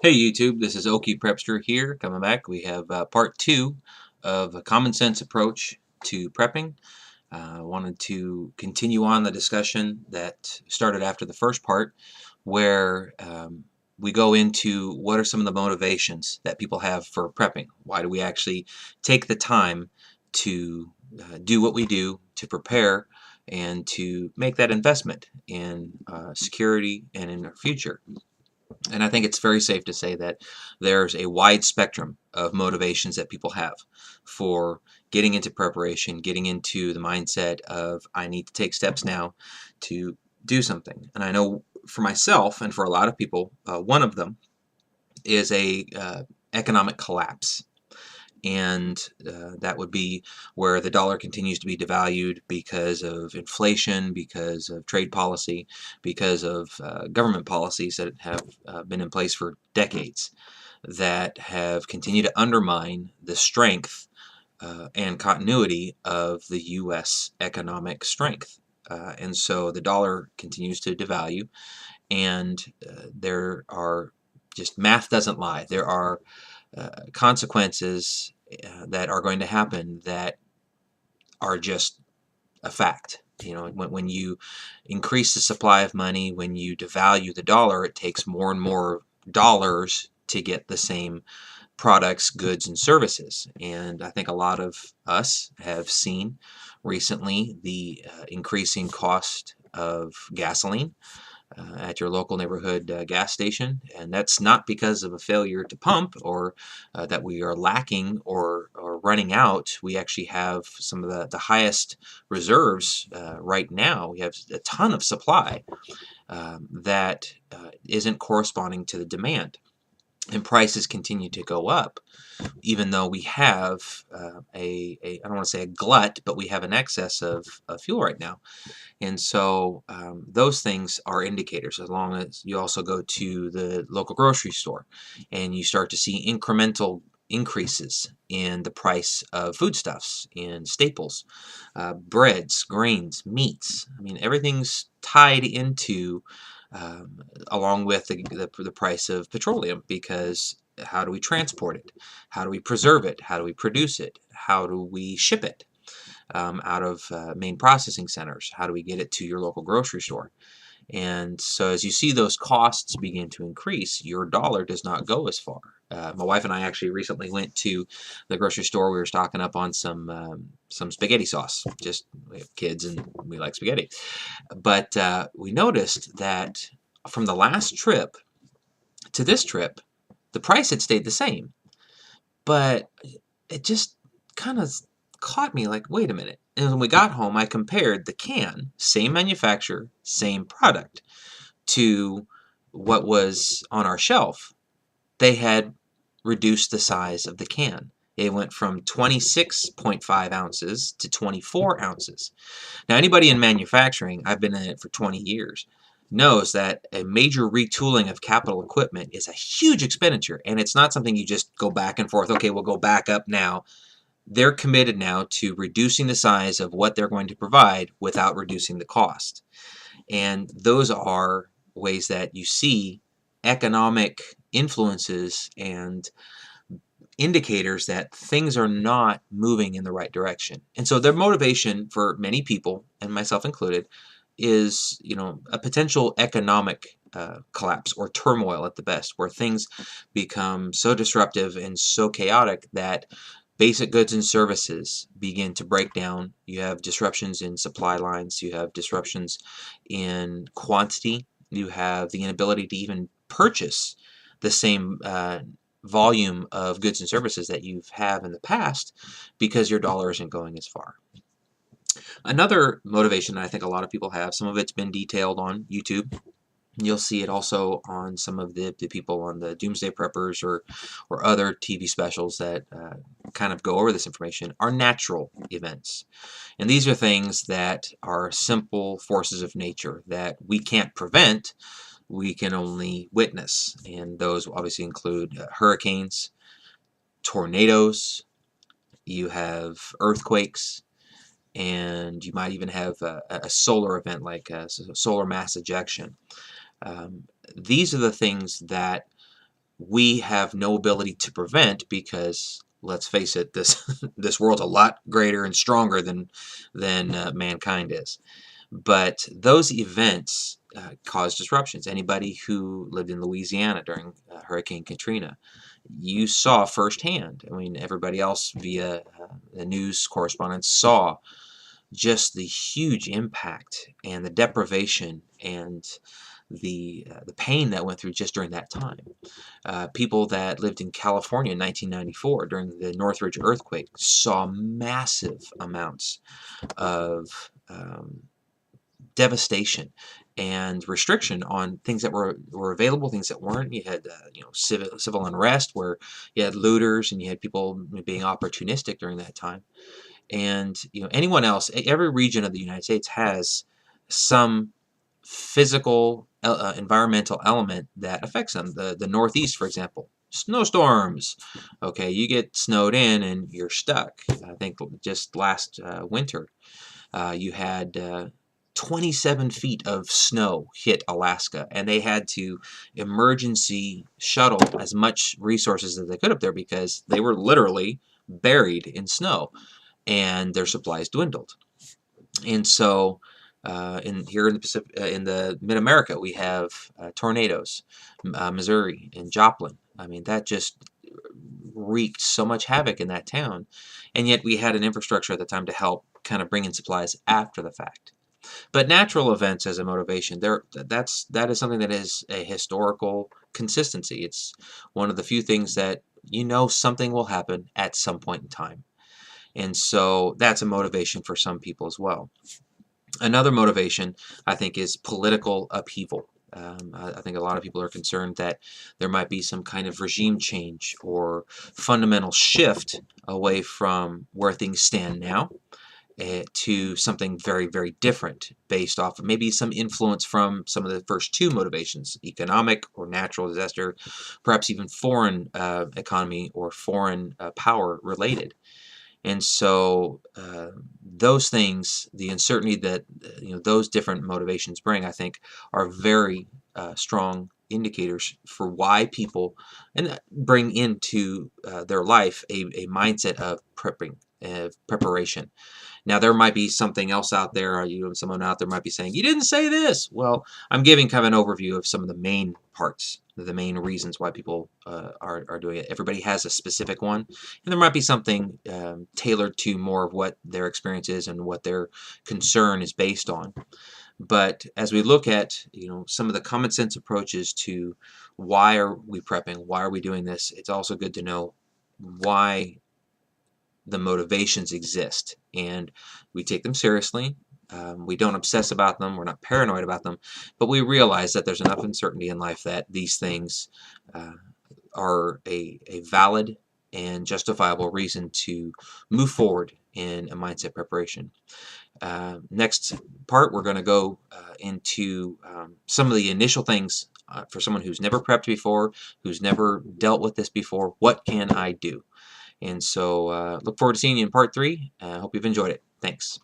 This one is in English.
Hey YouTube, this is Okie Prepster here, coming back. We have part two of a common sense approach to prepping. I wanted to continue on the discussion that started after the first part, where we go into what are some of the motivations that people have for prepping. Why do we actually take the time to do what we do to prepare and to make that investment in security and in our future? And I think it's very safe to say that there's a wide spectrum of motivations that people have for getting into preparation, getting into the mindset of I need to take steps now to do something. And I know for myself and for a lot of people, one of them is a economic collapse. And that would be where the dollar continues to be devalued because of inflation, because of trade policy, because of government policies that have been in place for decades that have continued to undermine the strength and continuity of the U.S. economic strength. And so the dollar continues to devalue, and there are just math doesn't lie. There are consequences that are going to happen that are just a fact. You know, when you increase the supply of money, when you devalue the dollar, it takes more and more dollars to get the same products, goods, and services. And I think a lot of us have seen recently the increasing cost of gasoline at your local neighborhood gas station, and that's not because of a failure to pump or that we are lacking or running out. We actually have some of the highest reserves right now. We have a ton of supply that isn't corresponding to the demand, and prices continue to go up even though we have I don't want to say a glut, but we have an excess of fuel right now. And so those things are indicators, as long as you also go to the local grocery store and you start to see incremental increases in the price of foodstuffs and staples, breads, grains, meats. I mean, everything's tied into, along with the price of petroleum, because how do we transport it? How do we preserve it? How do we produce it? How do we ship it? Out of main processing centers? How do we get it to your local grocery store? And so as you see those costs begin to increase, your dollar does not go as far. My wife and I actually recently went to the grocery store. We were stocking up on some spaghetti sauce. Just, we have kids and we like spaghetti. But we noticed that from the last trip to this trip, the price had stayed the same. But it just kind of caught me like, wait a minute. And when we got home, I compared the can, same manufacturer, same product, to what was on our shelf. They had reduced the size of the can. It went from 26.5 ounces to 24 ounces. Now, anybody in manufacturing, I've been in it for 20 years, knows that a major retooling of capital equipment is a huge expenditure, and it's not something you just go back and forth. Okay, we'll go back up now. They're committed now to reducing the size of what they're going to provide without reducing the cost. And those are ways that you see economic influences and indicators that things are not moving in the right direction. And so their motivation for many people, and myself included, is, you know, a potential economic collapse or turmoil at the best, where things become so disruptive and so chaotic that basic goods and services begin to break down. You have disruptions in supply lines, you have disruptions in quantity, you have the inability to even purchase the same volume of goods and services that you've have in the past because your dollar isn't going as far. Another motivation that I think a lot of people have, some of it's been detailed on YouTube. You'll see it also on some of the people on the Doomsday Preppers or other TV specials that kind of go over this information, are natural events. And these are things that are simple forces of nature that we can't prevent, we can only witness. And those obviously include hurricanes, tornadoes, you have earthquakes, and you might even have a solar event like solar mass ejection. These are the things that we have no ability to prevent, because let's face it, this this world's a lot greater and stronger than mankind is. But those events cause disruptions. Anybody who lived in Louisiana during Hurricane Katrina, you saw firsthand. I mean, everybody else via the news correspondents saw just the huge impact and the deprivation and the pain that went through just during that time. People that lived in California in 1994 during the Northridge earthquake saw massive amounts of devastation and restriction on things that were available, things that weren't. You had civil unrest, where you had looters and you had people being opportunistic during that time. And anyone else, every region of the United States has some physical environmental element that affects them. The Northeast, for example, snowstorms. Okay, you get snowed in and you're stuck. I think just last winter you had 27 feet of snow hit Alaska, and they had to emergency shuttle as much resources as they could up there, because they were literally buried in snow and their supplies dwindled. And so here in the Pacific, in the Mid-America, we have tornadoes, Missouri and Joplin. I mean, that just wreaked so much havoc in that town, and yet we had an infrastructure at the time to help kind of bring in supplies after the fact. But natural events as a motivation, that is something that is a historical consistency. It's one of the few things that something will happen at some point in time. And so that's a motivation for some people as well. Another motivation, I think, is political upheaval. I think a lot of people are concerned that there might be some kind of regime change or fundamental shift away from where things stand now to something very, very different, based off of maybe some influence from some of the first two motivations: economic or natural disaster, perhaps even foreign economy or foreign power related. And so those things, the uncertainty that those different motivations bring, I think, are very strong indicators for why people bring into their life a mindset of preparation. Now, there might be something else out there, or someone out there might be saying, "You didn't say this." Well, I'm giving kind of an overview of some of the main parts, the main reasons why people are doing it. Everybody has a specific one, and there might be something tailored to more of what their experience is and what their concern is based on. But as we look at some of the common sense approaches to why are we prepping, why are we doing this, it's also good to know why the motivations exist, and we take them seriously. We don't obsess about them. We're not paranoid about them, but we realize that there's enough uncertainty in life that these things are a valid and justifiable reason to move forward in a mindset preparation. Next part, we're going to go into some of the initial things for someone who's never prepped before, who's never dealt with this before. What can I do? And so look forward to seeing you in part 3. I hope you've enjoyed it. Thanks.